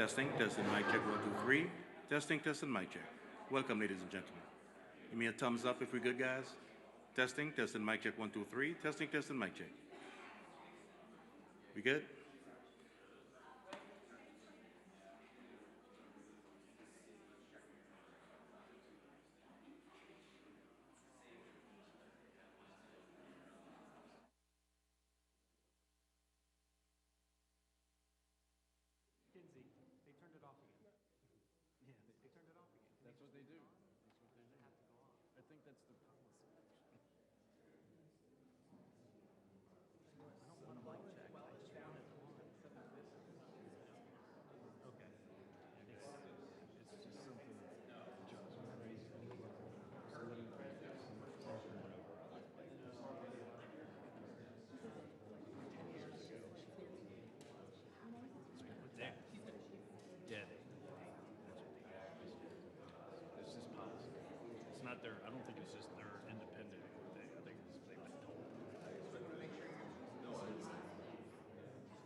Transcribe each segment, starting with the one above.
Testing, testing, mic check, 1, 2, 3. Testing, testing, mic check. Welcome, ladies and gentlemen. Give me a thumbs up if we're good, guys. Testing, testing, mic check, 1, 2, 3. Testing, testing, mic check. We good? That's what they do. That's what they do. I think that's the policy. It's just something that John's raised. Yeah. It's just policy. It's not their, I don't think it's just their independent thing. I think it's, they've been told.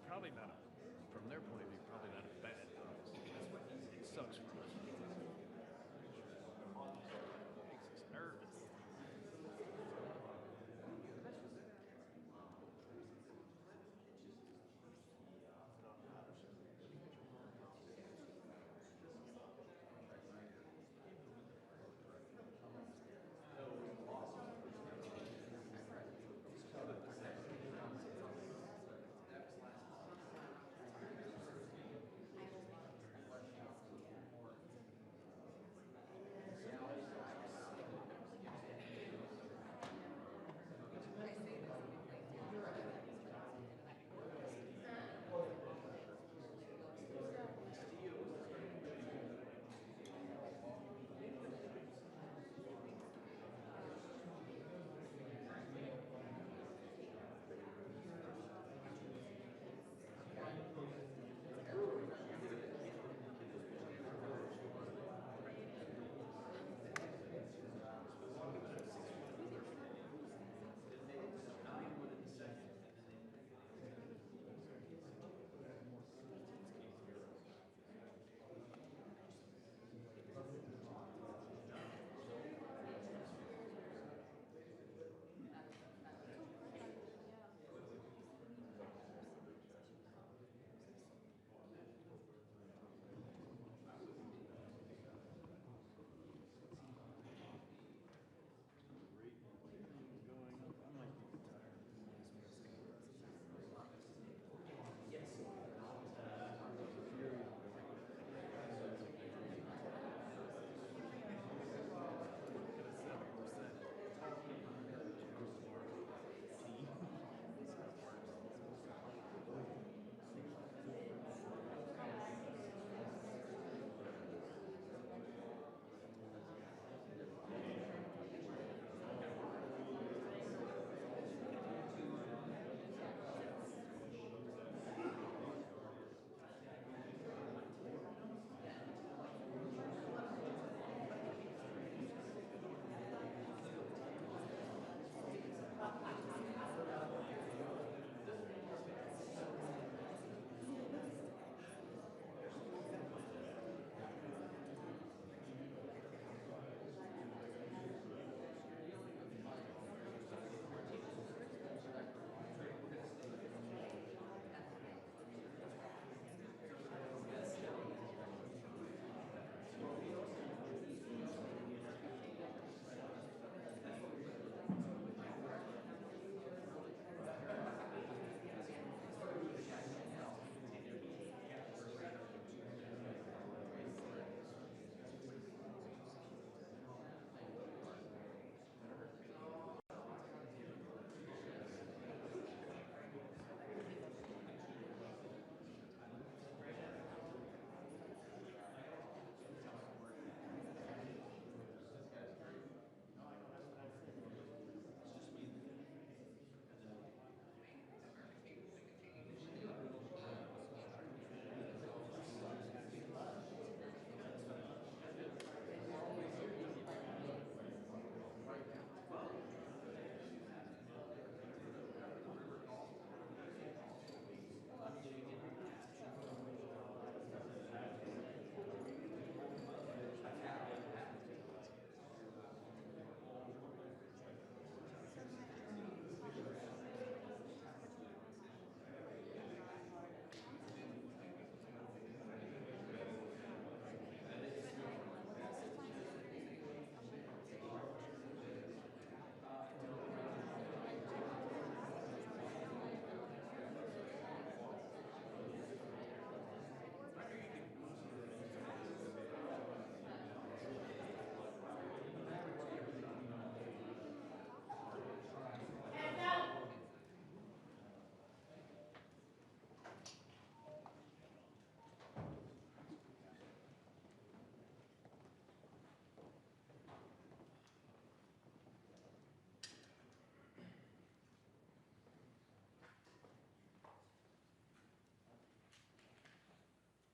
Probably not, from their point of view, probably not a bad policy. It sucks for us. Makes us nervous.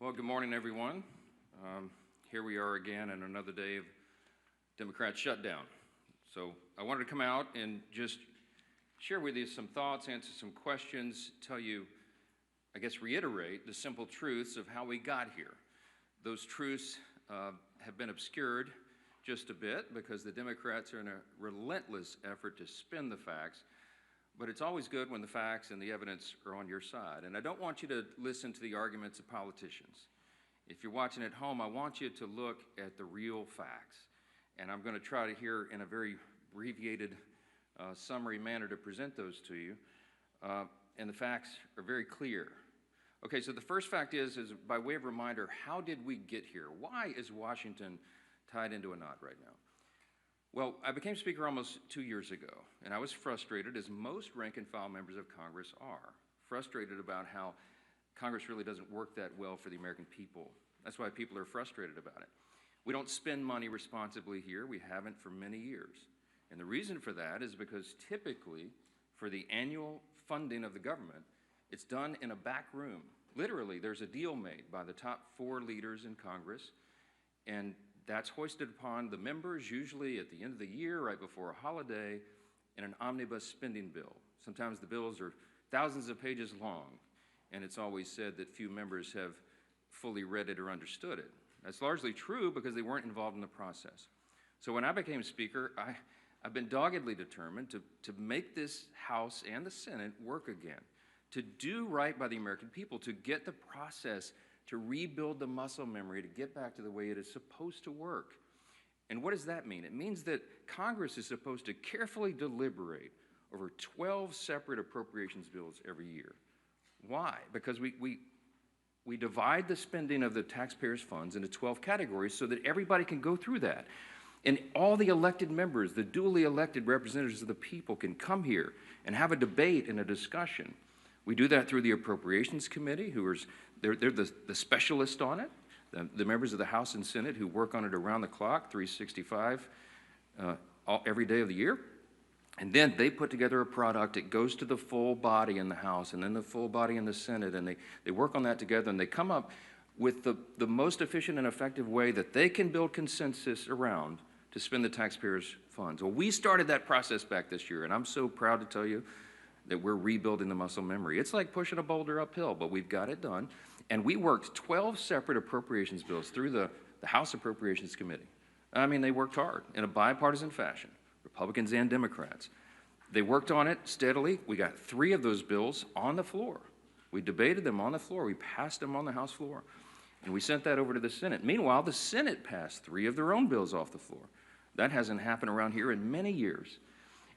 Well, good morning, everyone. Here we are again in another day of Democrat shutdown. So I wanted to come out and just share with you some thoughts, answer some questions, tell you, I guess, reiterate the simple truths of how we got here. Those truths have been obscured just a bit because the Democrats are in a relentless effort to spin the facts. But it's always good when the facts and the evidence are on your side. And I don't want you to listen to the arguments of politicians. If you're watching at home, I want you to look at the real facts. And I'm going to try to here in a very abbreviated summary manner to present those to you. And the facts are very clear. Okay, so the first fact is by way of reminder, how did we get here? Why is Washington tied into a knot right now? Well, I became Speaker almost 2 years ago, and I was frustrated, as most rank-and-file members of Congress are, frustrated about how Congress really doesn't work that well for the American people. That's why people are frustrated about it. We don't spend money responsibly here. We haven't for many years. And the reason for that is because typically, for the annual funding of the government, it's done in a back room. Literally, there's a deal made by the top 4 leaders in Congress, and that's hoisted upon the members, usually at the end of the year, right before a holiday, in an omnibus spending bill. Sometimes the bills are thousands of pages long, and it's always said that few members have fully read it or understood it. That's largely true because they weren't involved in the process. So when I became Speaker, I've been doggedly determined to make this House and the Senate work again, to do right by the American people, to get the process, to rebuild the muscle memory, to get back to the way it is supposed to work. And what does that mean? It means that Congress is supposed to carefully deliberate over 12 separate appropriations bills every year. Why? Because we divide the spending of the taxpayers' funds into 12 categories so that everybody can go through that. And all the elected members, the duly elected representatives of the people, can come here and have a debate and a discussion. We do that through the Appropriations Committee, they're the specialists on it, the members of the House and Senate who work on it around the clock, 365, every day of the year. And then they put together a product. It goes to the full body in the House and then the full body in the Senate, and they work on that together, and they come up with the most efficient and effective way that they can build consensus around to spend the taxpayers' funds. Well, we started that process back this year, and I'm so proud to tell you that we're rebuilding the muscle memory. It's like pushing a boulder uphill, but we've got it done. And we worked 12 separate appropriations bills through the House Appropriations Committee. I mean, they worked hard in a bipartisan fashion, Republicans and Democrats. They worked on it steadily. We got 3 of those bills on the floor. We debated them on the floor. We passed them on the House floor. And we sent that over to the Senate. Meanwhile, the Senate passed 3 of their own bills off the floor. That hasn't happened around here in many years.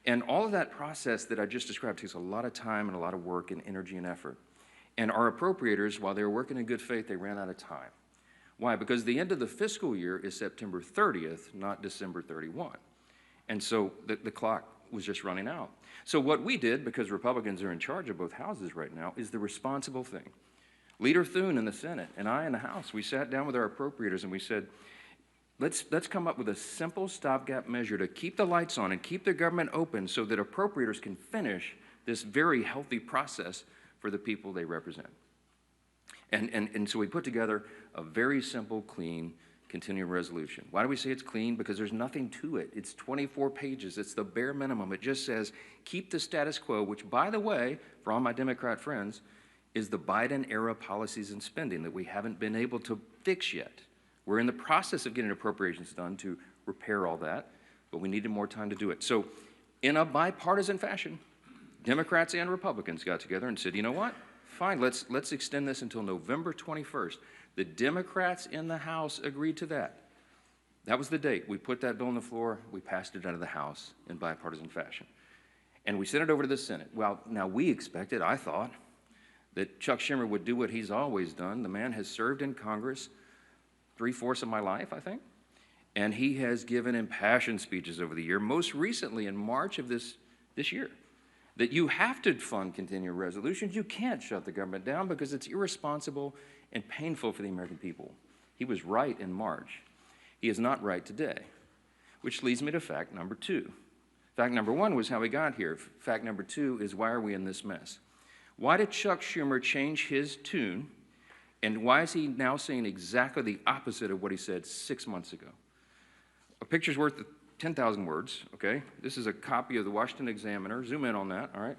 And all of that process that I just described takes a lot of time and a lot of work and energy and effort. And our appropriators, while they were working in good faith, they ran out of time. Why? Because the end of the fiscal year is September 30th, not December 31. And so the clock was just running out. So what we did, because Republicans are in charge of both houses right now, is the responsible thing. Leader Thune in the Senate and I in the House, we sat down with our appropriators and we said, let's come up with a simple stopgap measure to keep the lights on and keep the government open so that appropriators can finish this very healthy process for the people they represent. And so we put together a very simple, clean, continuing resolution. Why do we say it's clean? Because there's nothing to it. It's 24 pages. It's the bare minimum. It just says, keep the status quo, which, by the way, for all my Democrat friends, is the Biden-era policies and spending that we haven't been able to fix yet. We're in the process of getting appropriations done to repair all that, but we needed more time to do it. So in a bipartisan fashion, Democrats and Republicans got together and said, you know what? Fine, let's extend this until November 21st. The Democrats in the House agreed to that. That was the date. We put that bill on the floor. We passed it out of the House in bipartisan fashion. And we sent it over to the Senate. Well, now we expected, I thought, that Chuck Schumer would do what he's always done. The man has served in Congress 3/4 of my life, I think. And he has given impassioned speeches over the year, most recently in March of this year, that you have to fund continuing resolutions. You can't shut the government down because it's irresponsible and painful for the American people. He was right in March. He is not right today, which leads me to fact number 2. Fact number 1 was how we got here. Fact number 2 is why are we in this mess? Why did Chuck Schumer change his tune And why is he now saying exactly the opposite of what he said 6 months ago? A picture's worth 10,000 words, okay? This is a copy of the Washington Examiner. Zoom in on that, all right?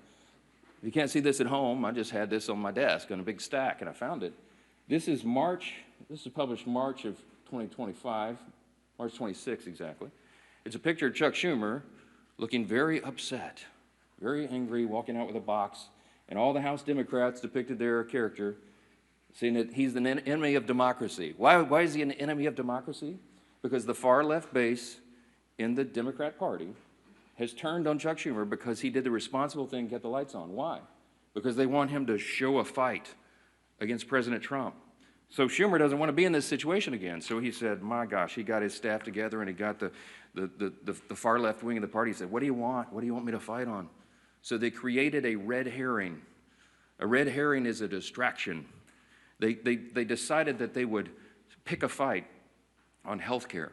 If you can't see this at home, I just had this on my desk on a big stack, and I found it. This is published March of 2025, March 26 exactly. It's a picture of Chuck Schumer looking very upset, very angry, walking out with a box, and all the House Democrats depicted their character, saying that he's an enemy of democracy. Why is he an enemy of democracy? Because the far left base in the Democrat Party has turned on Chuck Schumer because he did the responsible thing, get the lights on. Why? Because they want him to show a fight against President Trump. So Schumer doesn't want to be in this situation again. So he said, my gosh, he got his staff together and he got the far left wing of the party. He said, what do you want? What do you want me to fight on? So they created a red herring. A red herring is a distraction. They decided that they would pick a fight on health care.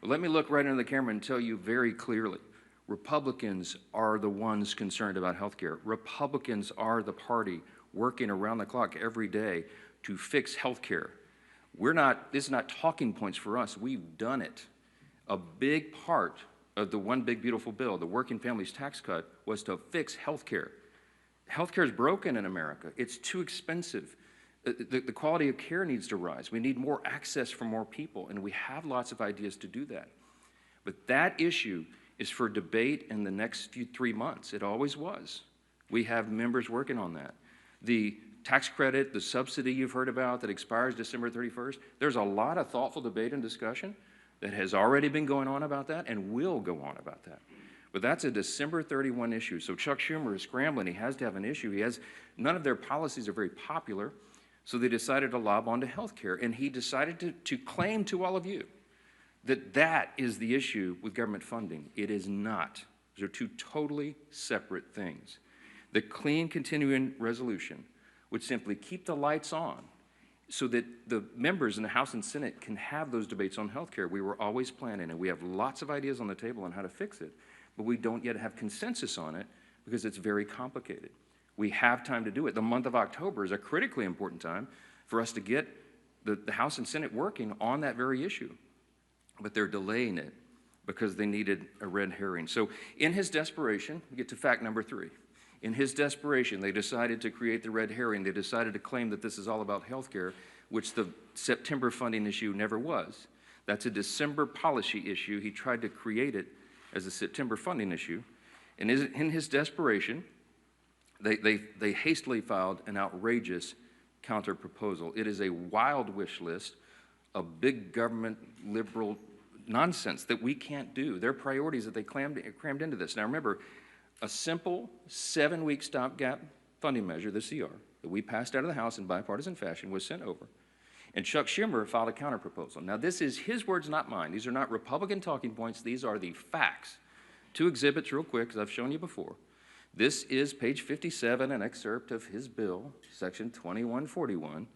Well, let me look right into the camera and tell you very clearly, Republicans are the ones concerned about health care. Republicans are the party working around the clock every day to fix health care. This is not talking points for us. We've done it. A big part of the One Big Beautiful Bill, the Working Families Tax Cut, was to fix health care. Health care is broken in America. It's too expensive. The quality of care needs to rise. We need more access for more people, and we have lots of ideas to do that. But that issue is for debate in the next 3 months. It always was. We have members working on that. The tax credit, the subsidy you've heard about that expires December 31st, there's a lot of thoughtful debate and discussion that has already been going on about that and will go on about that. But that's a December 31 issue. So Chuck Schumer is scrambling. He has to have an issue. None of their policies are very popular, so they decided to lob onto health care. And he decided to claim to all of you that that is the issue with government funding. It is not. Those are two totally separate things. The clean continuing resolution would simply keep the lights on so that the members in the House and Senate can have those debates on health care. We were always planning, and we have lots of ideas on the table on how to fix it, but we don't yet have consensus on it because it's very complicated. We have time to do it. The month of October is a critically important time for us to get the House and Senate working on that very issue, but they're delaying it because they needed a red herring. So in his desperation, we get to fact number 3. In his desperation, they decided to create the red herring. They decided to claim that this is all about health care, which the September funding issue never was. That's a December policy issue. He tried to create it as a September funding issue. And in his desperation, they hastily filed an outrageous counter proposal. It is a wild wish list of big government liberal nonsense that we can't do. Their priorities that they crammed into this. Now remember, a simple 7-week stopgap funding measure, the CR, that we passed out of the House in bipartisan fashion was sent over. And Chuck Schumer filed a counterproposal. Now this is his words, not mine. These are not Republican talking points. These are the facts. 2 exhibits real quick, because I've shown you before. This is page 57, an excerpt of his bill, section 2141,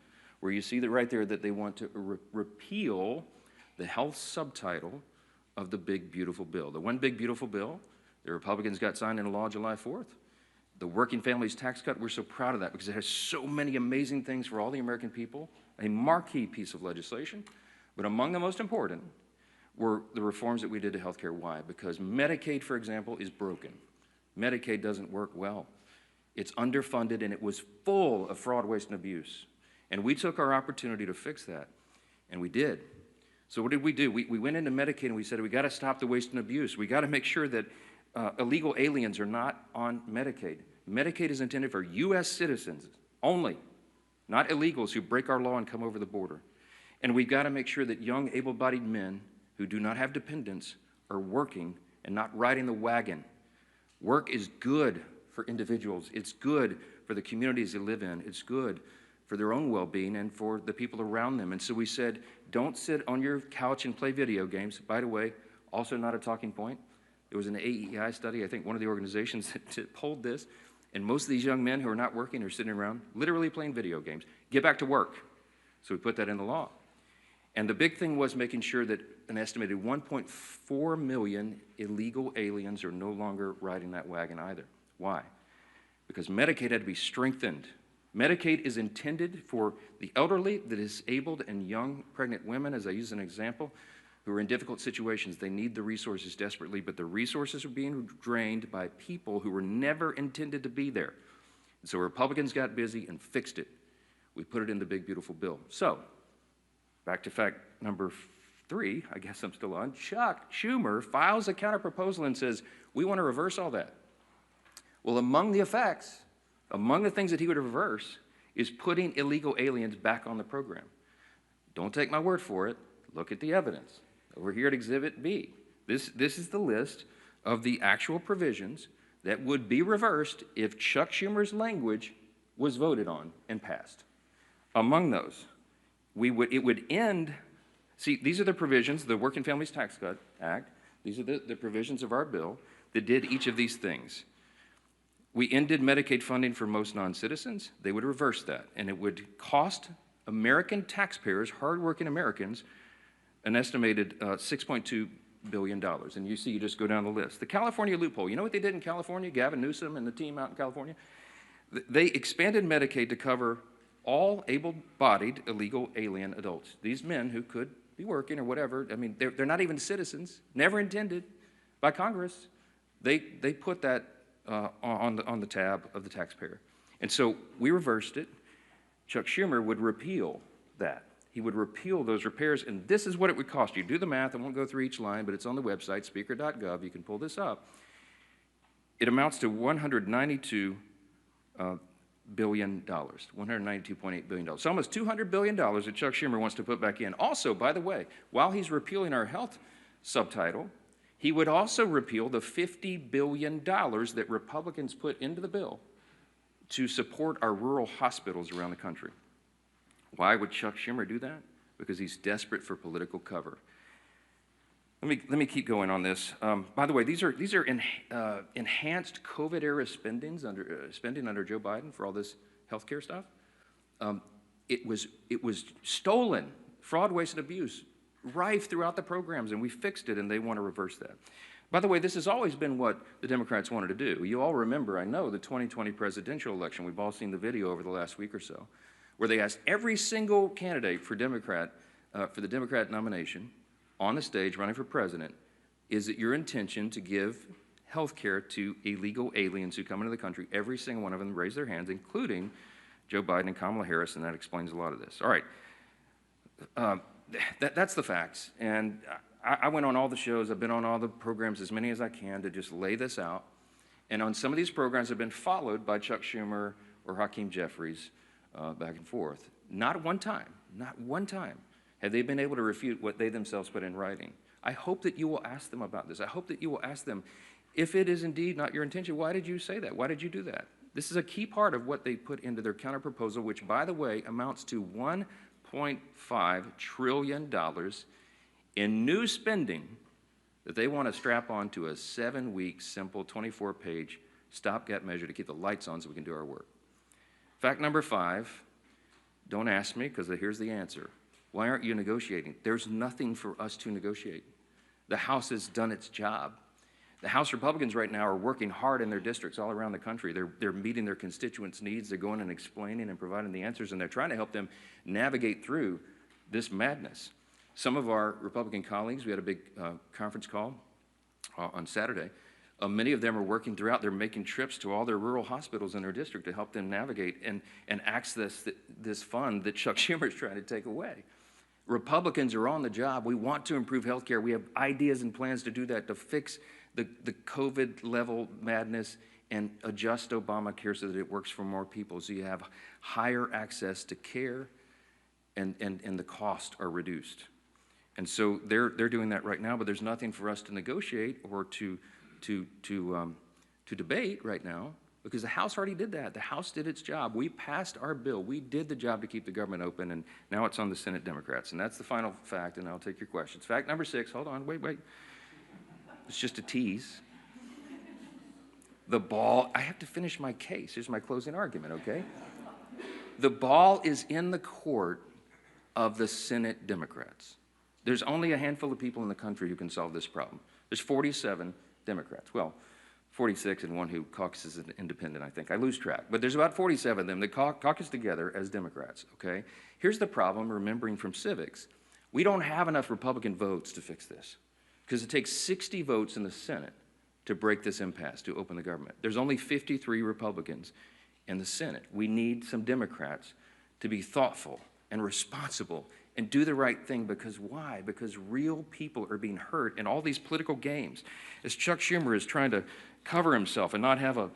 where you see that right there that they want to repeal the health subtitle of the Big Beautiful Bill. The One Big Beautiful Bill, the Republicans got signed into law July 4th. The Working Families Tax Cut, we're so proud of that because it has so many amazing things for all the American people, a marquee piece of legislation. But among the most important were the reforms that we did to health care. Why? Because Medicaid, for example, is broken. Medicaid doesn't work well. It's underfunded and it was full of fraud, waste, and abuse. And we took our opportunity to fix that, and we did. So what did we do? We went into Medicaid and we said, we gotta stop the waste and abuse. We gotta make sure that illegal aliens are not on Medicaid. Medicaid is intended for U.S. citizens only, not illegals who break our law and come over the border. And we've got to make sure that young, able-bodied men who do not have dependents are working and not riding the wagon. Work is good for individuals. It's good for the communities they live in. It's good for their own well-being and for the people around them. And so we said, don't sit on your couch and play video games. By the way, also not a talking point. There was an AEI study, I think one of the organizations that polled this, and most of these young men who are not working are sitting around literally playing video games. Get back to work. So we put that in the law. And the big thing was making sure that an estimated 1.4 million illegal aliens are no longer riding that wagon either. Why? Because Medicaid had to be strengthened. Medicaid is intended for the elderly, the disabled, and young pregnant women, as I use an example, who are in difficult situations. They need the resources desperately, but the resources are being drained by people who were never intended to be there. And so Republicans got busy and fixed it. We put it in the big, beautiful bill. So, back to fact number 3, I guess I'm still on. Chuck Schumer files a counterproposal and says, we want to reverse all that. Well, among the effects, among the things that he would reverse, is putting illegal aliens back on the program. Don't take my word for it. Look at the evidence. Over here at Exhibit B. This is the list of the actual provisions that would be reversed if Chuck Schumer's language was voted on and passed. Among those, it would end. See, these are the provisions, the Working Families Tax Cut Act. These are the provisions of our bill that did each of these things. We ended Medicaid funding for most non-citizens. They would reverse that, and it would cost American taxpayers, hardworking Americans, an estimated $6.2 billion. And you see, you just go down the list. The California loophole. You know what they did in California? Gavin Newsom and the team out in California? They expanded Medicaid to cover all able-bodied illegal alien adults. These men who could be working or whatever, I mean, they're not even citizens, never intended by Congress. They put that on the tab of the taxpayer. And so we reversed it. Chuck Schumer would repeal that. He would repeal those repairs, and this is what it would cost you. Do the math. I won't go through each line, but it's on the website, speaker.gov. You can pull this up. It amounts to $192 billion, $192.8 billion. So almost $200 billion that Chuck Schumer wants to put back in. Also, by the way, while he's repealing our health subtitle, he would also repeal the $50 billion that Republicans put into the bill to support our rural hospitals around the country. Why would Chuck Schumer do that? Because he's desperate for political cover. Let me keep going on this. By the way, these are enhanced COVID-era spending under Joe Biden for all this healthcare stuff. It was stolen, fraud, waste, and abuse, rife throughout the programs, and we fixed it, and they want to reverse that. By the way, this has always been what the Democrats wanted to do. You all remember, I know, the 2020 presidential election. We've all seen the video over the last week or so, where they asked every single candidate for the Democrat nomination on the stage running for president, is it your intention to give health care to illegal aliens who come into the country? Every single one of them raised their hands, including Joe Biden and Kamala Harris, and that explains a lot of this. All right, that's the facts. And I went on all the shows. I've been on all the programs, as many as I can, to just lay this out. And on some of these programs have been followed by Chuck Schumer or Hakeem Jeffries back and forth. Not one time have they been able to refute what they themselves put in writing. I hope that you will ask them about this. I hope that you will ask them, if it is indeed not your intention, why did you say that? Why did you do that? This is a key part of what they put into their counterproposal, which, by the way, amounts to $1.5 trillion in new spending that they want to strap onto a 7-week, simple, 24-page stopgap measure to keep the lights on so we can do our work. Fact number 5, don't ask me, because here's the answer. Why aren't you negotiating? There's nothing for us to negotiate. The House has done its job. The House Republicans right now are working hard in their districts all around the country. They're meeting their constituents' needs. They're going and explaining and providing the answers, and they're trying to help them navigate through this madness. Some of our Republican colleagues, we had a big conference call on Saturday. Many of them are working throughout. They're making trips to all their rural hospitals in their district to help them navigate and access this fund that Chuck Schumer is trying to take away. Republicans are on the job. We want to improve health care. We have ideas and plans to do that, to fix the COVID level madness and adjust Obamacare so that it works for more people, so you have higher access to care and the costs are reduced. And so they're doing that right now, but there's nothing for us to negotiate or to debate right now, because the House already did that. The House did its job. We passed our bill. We did the job to keep the government open, and now it's on the Senate Democrats. And that's the final fact, and I'll take your questions. Fact number 6, hold on, wait. It's just a tease. The ball, I have to finish my case. Here's my closing argument, okay? The ball is in the court of the Senate Democrats. There's only a handful of people in the country who can solve this problem. There's 47 Democrats. Well, 46 and one who caucuses as an independent, I think. I lose track. But there's about 47 of them that caucus together as Democrats, okay? Here's the problem, remembering from civics. We don't have enough Republican votes to fix this because it takes 60 votes in the Senate to break this impasse, to open the government. There's only 53 Republicans in the Senate. We need some Democrats to be thoughtful and responsible and do the right thing, because why? Because real people are being hurt in all these political games. As Chuck Schumer is trying to cover himself and not have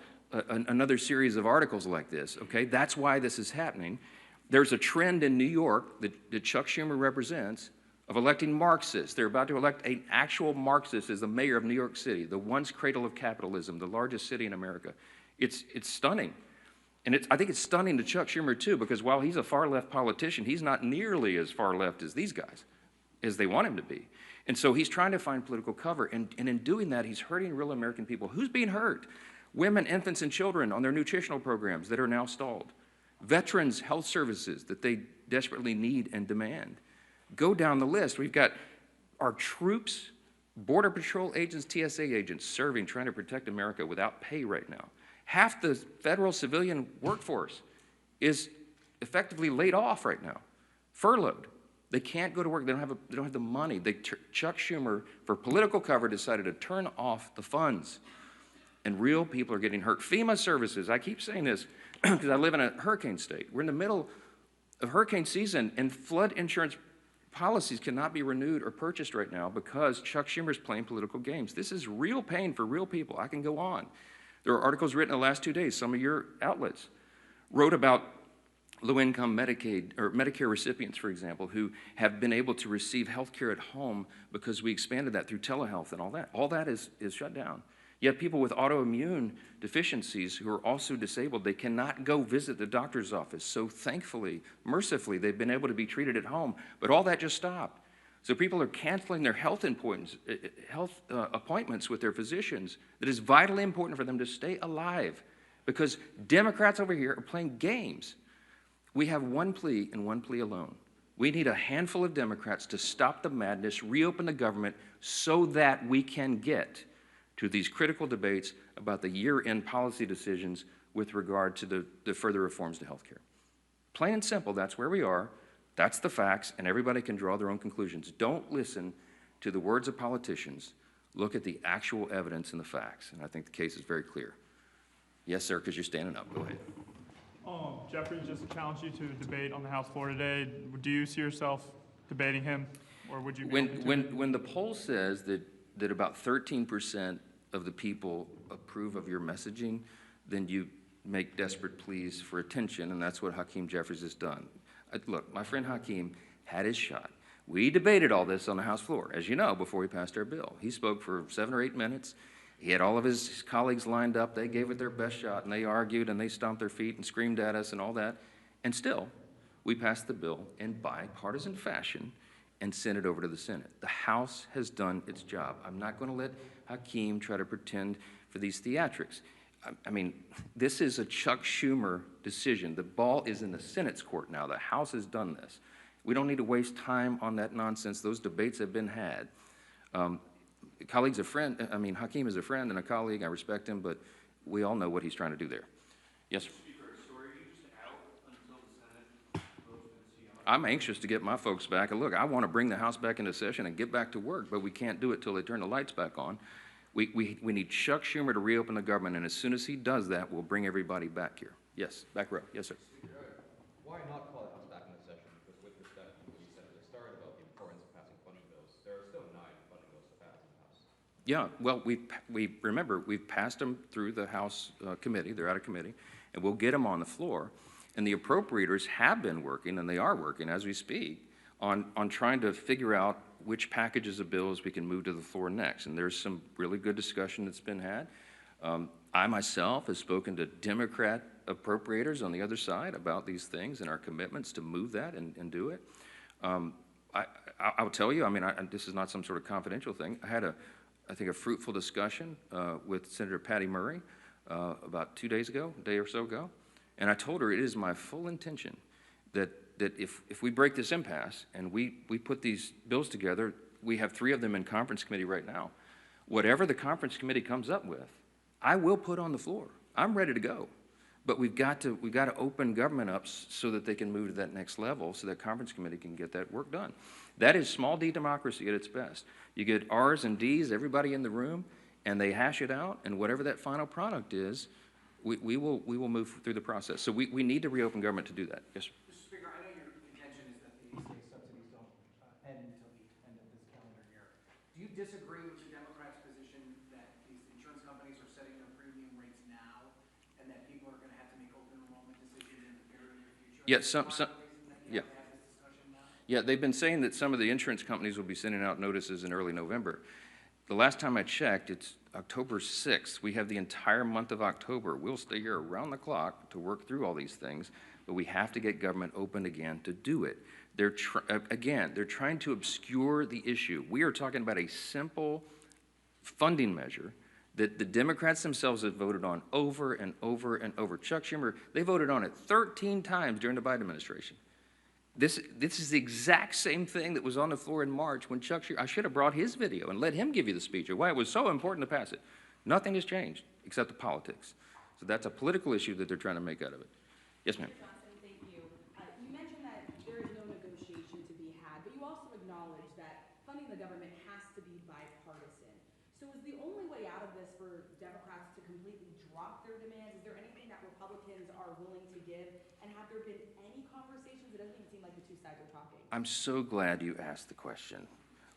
another series of articles like this, okay? That's why this is happening. There's a trend in New York that Chuck Schumer represents of electing Marxists. They're about to elect an actual Marxist as the mayor of New York City, the once cradle of capitalism, the largest city in America. It's stunning. And I think it's stunning to Chuck Schumer, too, because while he's a far-left politician, he's not nearly as far-left as these guys, as they want him to be. And so he's trying to find political cover, and in doing that, he's hurting real American people. Who's being hurt? Women, infants, and children on their nutritional programs that are now stalled. Veterans' health services that they desperately need and demand. Go down the list. We've got our troops, Border Patrol agents, TSA agents serving, trying to protect America without pay right now. Half the federal civilian workforce is effectively laid off right now, furloughed. They can't go to work. They don't have the money. Chuck Schumer, for political cover, decided to turn off the funds, and real people are getting hurt. FEMA services. I keep saying this because I live in a hurricane state. We're in the middle of hurricane season, and flood insurance policies cannot be renewed or purchased right now because Chuck Schumer's playing political games. This is real pain for real people. I can go on. There are articles written in the last 2 days. Some of your outlets wrote about low-income Medicaid or Medicare recipients, for example, who have been able to receive health care at home because we expanded that through telehealth and all that. All that is shut down. Yet people with autoimmune deficiencies who are also disabled, they cannot go visit the doctor's office. So thankfully, mercifully, they've been able to be treated at home. But all that just stopped. So people are canceling their health appointments with their physicians that is vitally important for them to stay alive, because Democrats over here are playing games. We have one plea and one plea alone. We need a handful of Democrats to stop the madness, reopen the government, so that we can get to these critical debates about the year-end policy decisions with regard to the further reforms to health care. Plain and simple, that's where we are. That's the facts, and everybody can draw their own conclusions. Don't listen to the words of politicians. Look at the actual evidence and the facts, and I think the case is very clear. Yes, sir, because you're standing up. Go ahead. Jeffrey just challenged you to debate on the House floor today. Do you see yourself debating him, or would you be when the poll says that about 13% of the people approve of your messaging, then you make desperate pleas for attention, and that's what Hakeem Jeffries has done. Look, my friend Hakeem had his shot. We debated all this on the House floor, as you know, before we passed our bill. He spoke for 7 or 8 minutes. He had all of his colleagues lined up. They gave it their best shot, and they argued, and they stomped their feet and screamed at us and all that. And still, we passed the bill in bipartisan fashion and sent it over to the Senate. The House has done its job. I'm not going to let Hakeem try to pretend for these theatrics. I mean, this is a Chuck Schumer decision. The ball is in the Senate's court now. The House has done this. We don't need to waste time on that nonsense. Those debates have been had. Hakeem is a friend and a colleague. I respect him, but we all know what he's trying to do there. Yes, sir. I'm anxious to get my folks back. And look, I want to bring the House back into session and get back to work, but we can't do it till they turn the lights back on. We need Chuck Schumer to reopen the government, and as soon as he does that, we'll bring everybody back here. Yes, back row. Yes, sir. Why not call the House back into session? Because with respect to what you said at the start about the importance of passing funding bills, there are still 9 funding bills to pass in the House. Yeah, well, we've passed them through the House committee. They're out of committee, and we'll get them on the floor. And the appropriators have been working, and they are working as we speak, on trying to figure out which packages of bills we can move to the floor next. And there's some really good discussion that's been had. I myself have spoken to Democrat appropriators on the other side about these things and our commitments to move that and do it. I'll tell you, this is not some sort of confidential thing. I had I think a fruitful discussion with Senator Patty Murray about 2 days ago, a day or so ago. And I told her it is my full intention that if we break this impasse and we put these bills together, we have 3 of them in conference committee right now. Whatever the conference committee comes up with, I will put on the floor. I'm ready to go. But we've got to open government up so that they can move to that next level, so that conference committee can get that work done. That is small d democracy at its best. You get R's and D's, everybody in the room, and they hash it out, and whatever that final product is, we will move through the process. So we need to reopen government to do that. Yes, sir. Mr. Speaker, I know your contention is that the ACA subsidies don't end until the end of this calendar year. Do you disagree with the Democrats' position that these insurance companies are setting their premium rates now, and that people are going to have to make open enrollment decisions in the very near future? Yeah, yeah. Have this discussion now? Yeah, they've been saying that some of the insurance companies will be sending out notices in early November. The last time I checked, it's October 6th. We have the entire month of October. We'll stay here around the clock to work through all these things, but we have to get government open again to do it. They're trying to obscure the issue. We are talking about a simple funding measure that the Democrats themselves have voted on over and over and over. Chuck Schumer, they voted on it 13 times during the Biden administration. This is the exact same thing that was on the floor in March when Chuck Schumer, I should have brought his video and let him give you the speech of why it was so important to pass it. Nothing has changed except the politics. So that's a political issue that they're trying to make out of it. Yes, ma'am. Mr. Johnson, thank you. You mentioned that there is no negotiation to be had, but you also acknowledge that funding the government has to be bipartisan. So is the only way out of this for Democrats to completely drop their demands? Is there anything that Republicans are willing to give? And have there been any conversations? It doesn't even seem like the two sides are talking. I'm so glad you asked the question.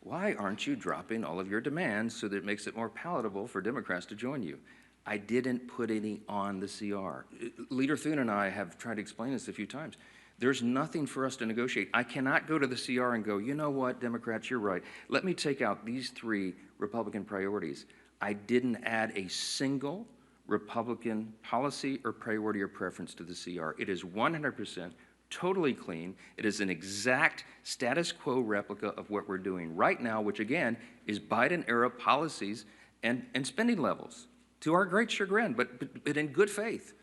Why aren't you dropping all of your demands so that it makes it more palatable for Democrats to join you? I didn't put any on the CR. Leader Thune and I have tried to explain this a few times. There's nothing for us to negotiate. I cannot go to the CR and go, you know what, Democrats, you're right. Let me take out these 3 Republican priorities. I didn't add a single Republican policy or priority or preference to the CR. It is 100% totally clean. It is an exact status quo replica of what we're doing right now, which again is Biden-era policies and spending levels, to our great chagrin, but in good faith.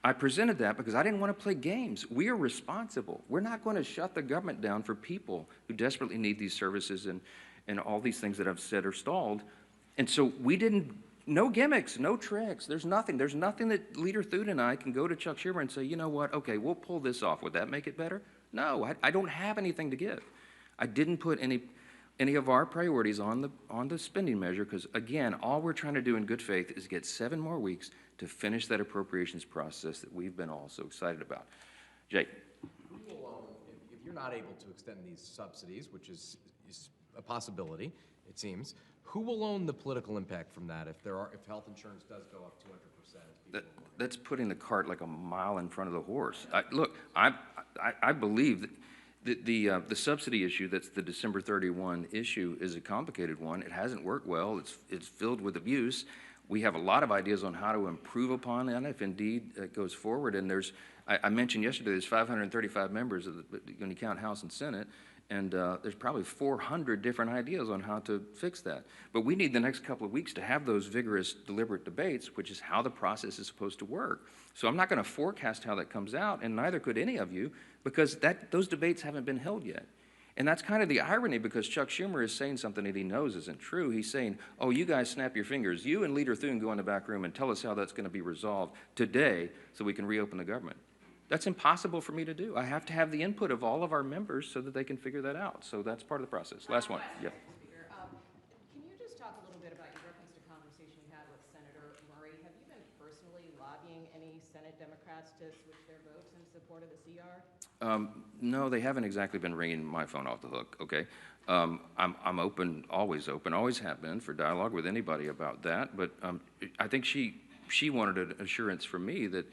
I presented that because I didn't want to play games. We are responsible. We're not going to shut the government down for people who desperately need these services and all these things that I've said are stalled. And so we didn't, no gimmicks, no tricks. There's nothing that Leader Thune and I can go to Chuck Schumer and say, you know what, okay, we'll pull this off. Would that make it better? No, I don't have anything to give. I didn't put any of our priorities on the spending measure because, again, all we're trying to do in good faith is get 7 more weeks to finish that appropriations process that we've been all so excited about. Jake. Who will, if you're not able to extend these subsidies, which is a possibility, it seems, who will own the political impact from that if health insurance does go up 200%? That's putting the cart like a mile in front of the horse. Look, I believe that the subsidy issue, that's the December 31 issue, is a complicated one. It hasn't worked well. It's filled with abuse. We have a lot of ideas on how to improve upon that if indeed it goes forward. And I mentioned yesterday, there's 535 members when you count House and Senate, and there's probably 400 different ideas on how to fix that. But we need the next couple of weeks to have those vigorous, deliberate debates, which is how the process is supposed to work. So I'm not going to forecast how that comes out, and neither could any of you, because those debates haven't been held yet. And that's kind of the irony, because Chuck Schumer is saying something that he knows isn't true. He's saying, oh, you guys snap your fingers. You and Leader Thune go in the back room and tell us how that's going to be resolved today so we can reopen the government. That's impossible for me to do. I have to have the input of all of our members so that they can figure that out. So that's part of the process. Last one. Yeah. Speaker, can you just talk a little bit about your reference to a conversation you had with Senator Murray? Have you been personally lobbying any Senate Democrats to switch their votes in support of the CR? No, they haven't exactly been ringing my phone off the hook, okay? I'm open, always have been for dialogue with anybody about that, but I think she wanted an assurance from me that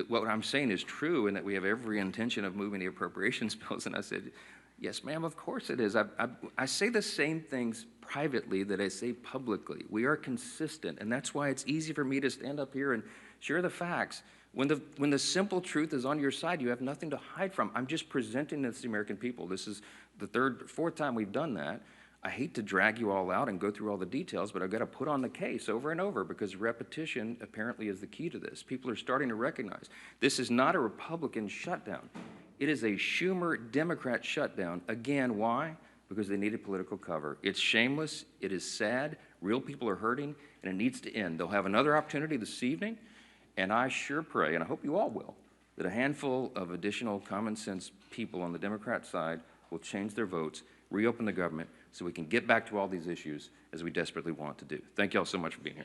what I'm saying is true and that we have every intention of moving the appropriations bills, and I said, yes, ma'am, of course it is. I say the same things privately that I say publicly. We are consistent, and that's why it's easy for me to stand up here and share the facts. When the simple truth is on your side, you have nothing to hide from. I'm just presenting this to the American people. This is the fourth time we've done that. I hate to drag you all out and go through all the details, but I've got to put on the case over and over because repetition apparently is the key to this. People are starting to recognize this is not a Republican shutdown. It is a Schumer Democrat shutdown. Again, why? because they needed political cover. It's shameless, it is sad, real people are hurting, and it needs to end. They'll have another opportunity this evening, and I sure pray, and I hope you all will, that a handful of additional common sense people on the Democrat side will change their votes, reopen the government, so we can get back to all these issues as we desperately want to do. Thank you all so much for being here.